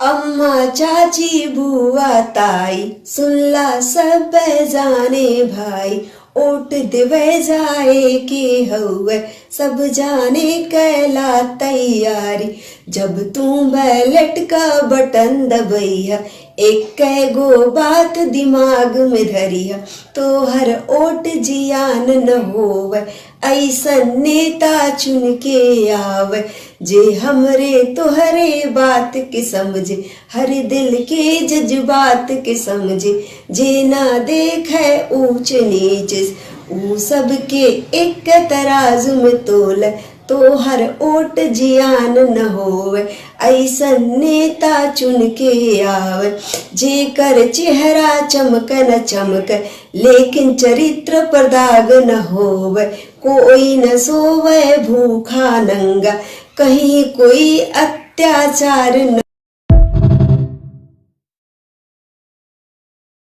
अम्मा चाची बुआ ताई सुनला सब जाने भाई। ओट दिवे जाए के हउए सब जाने कैला तैयारी। जब तू बैलेट का बटन दबैया एक गो बात दिमाग में धरिया, तो हर ओट जियान न होवे ऐसन नेता चुन के आवे। जे हमरे तोहरे बात के समझे, हर दिल के जज्बात के समझे। जे ना देखे ऊंच नीच ऊ सबके एक तराजू में तोल, तो हर ओट जियान न होवे ऐसन नेता चुन के आवे। जे कर चेहरा चमक न चमक लेकिन चरित्र पर दाग न होवे। कोई न सोवे भूखा नंगा कहीं कोई अत्याचार न